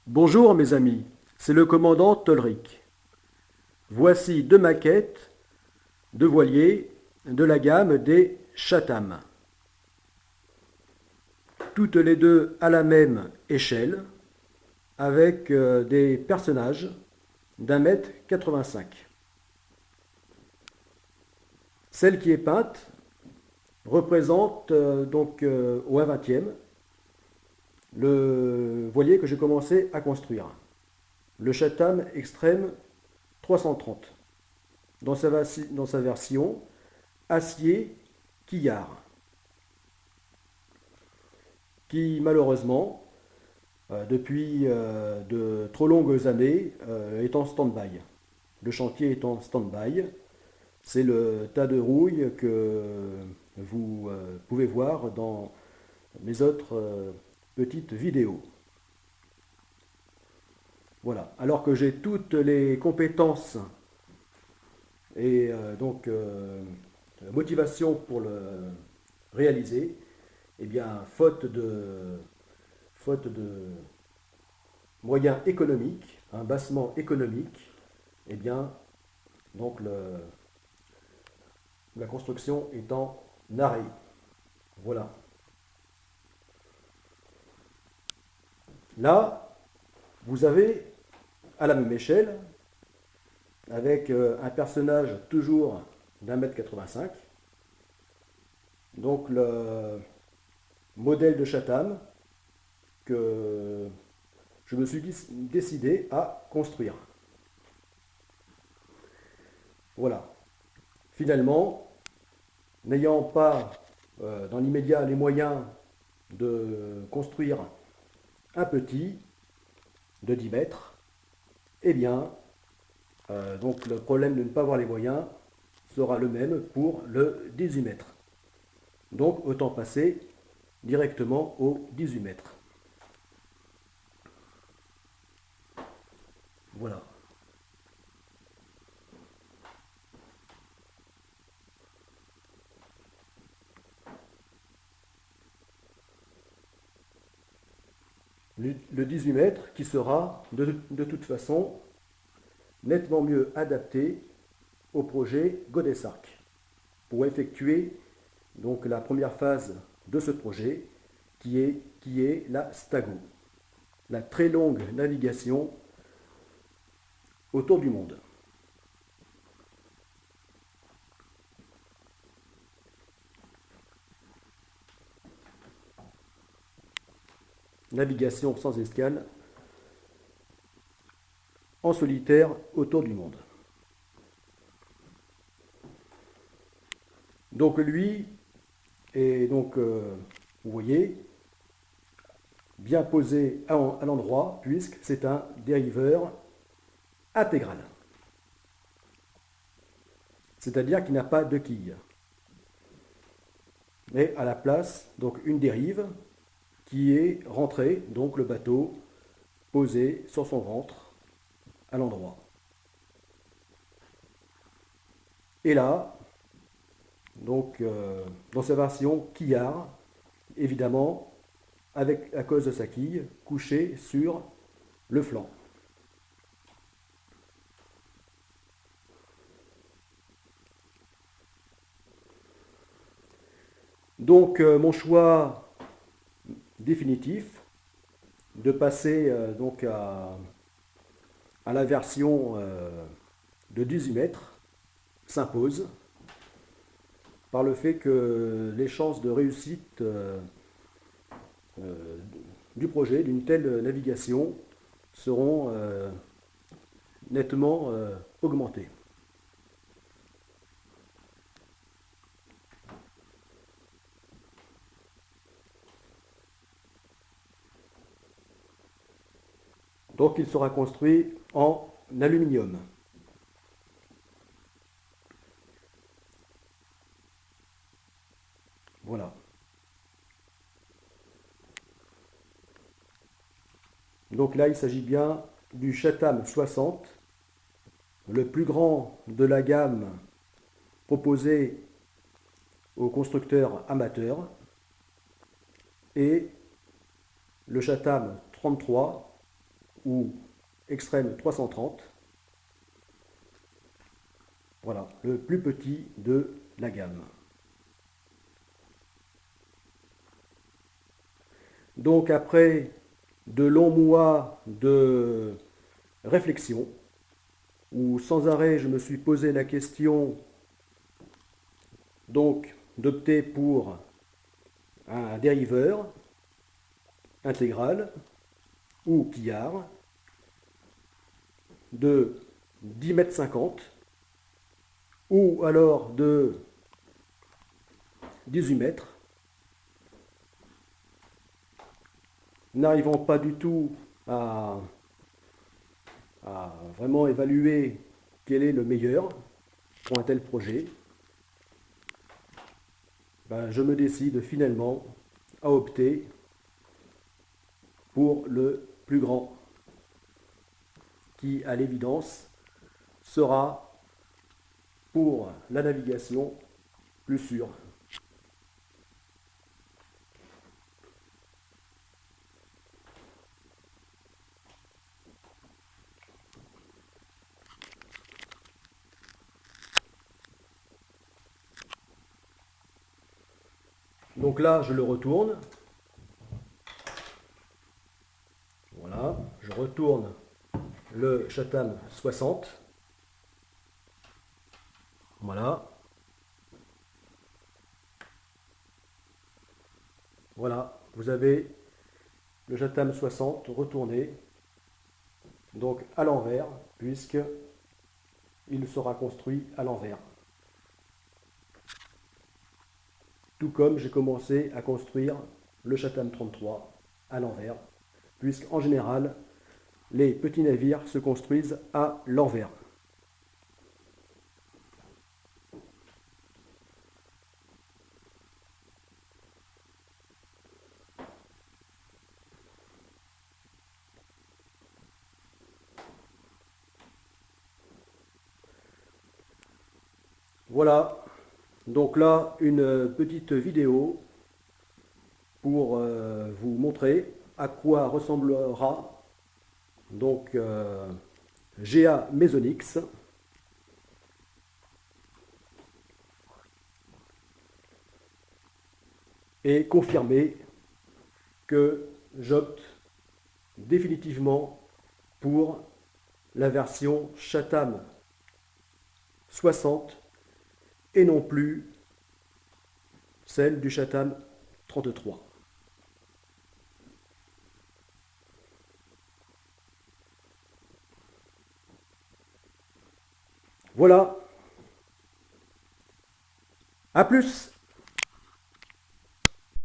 Bonjour mes amis, c'est le commandant Tolric. Voici deux maquettes de voiliers de la gamme des Chatham. Toutes les deux à la même échelle, avec des personnages d'1,85 m. Celle qui est peinte représente au 1/20e le voilier que j'ai commencé à construire, le Chatham Extreme 330, dans sa version acier quillard, qui malheureusement, depuis de trop longues années, est en stand-by. Le chantier est en stand-by. C'est le tas de rouille que vous pouvez voir dans mes autres petites vidéos. Voilà. Alors que j'ai toutes les compétences et motivation pour le réaliser, eh bien, faute de moyens économiques, un bassement économique, eh bien, donc la construction est en arrêt. Voilà. Là, vous avez à la même échelle, avec un personnage toujours d'1,85 m, donc le modèle de Chatham que je me suis décidé à construire. Voilà. Finalement, n'ayant pas dans l'immédiat les moyens de construire un petit de 10 mètres, eh bien, donc le problème de ne pas avoir les moyens sera le même pour le 18 mètres. Donc autant passer directement au 18 mètres. Voilà. Le 18 mètres qui sera de toute façon nettement mieux adapté au projet Godesarc pour effectuer donc la première phase de ce projet qui est la Stago, la très longue navigation autour du monde. Navigation sans escale en solitaire autour du monde. Donc lui est donc, vous voyez, bien posé à l'endroit puisque c'est un dériveur intégral. C'est-à-dire qu'il n'a pas de quille. Mais à la place, donc une dérive qui est rentrée, donc le bateau posé sur son ventre à l'endroit. Et là, donc dans sa version quillard, évidemment, à cause de sa quille, couchée sur le flanc. Donc mon choix définitif de passer à la version de 18 mètres s'impose par le fait que les chances de réussite du projet, d'une telle navigation, seront nettement augmentées. Donc il sera construit en aluminium. Voilà. Donc là, il s'agit bien du Chatham 60, le plus grand de la gamme proposée aux constructeurs amateurs, et le Chatham 33, ou Extreme 330. Voilà, le plus petit de la gamme. Donc après de longs mois de réflexion, où sans arrêt je me suis posé la question donc d'opter pour un dériveur intégral ou quillard de 10,50 m ou alors de 18 mètres, n'arrivant pas du tout à vraiment évaluer quel est le meilleur pour un tel projet, ben, je me décide finalement à opter pour le plus grand, qui à l'évidence sera pour la navigation plus sûr. Donc là, je le retourne. Voilà, je retourne le Chatham 60. Voilà. Voilà, vous avez le Chatham 60 retourné, donc à l'envers, puisque il sera construit à l'envers. Tout comme j'ai commencé à construire le Chatham 33 à l'envers, puisqu'en général, les petits navires se construisent à l'envers. Voilà, donc là, une petite vidéo pour vous montrer à quoi ressemblera donc GA Mesonix et confirmer que j'opte définitivement pour la version Chatham 60 et non plus celle du Chatham 33. Voilà. À plus!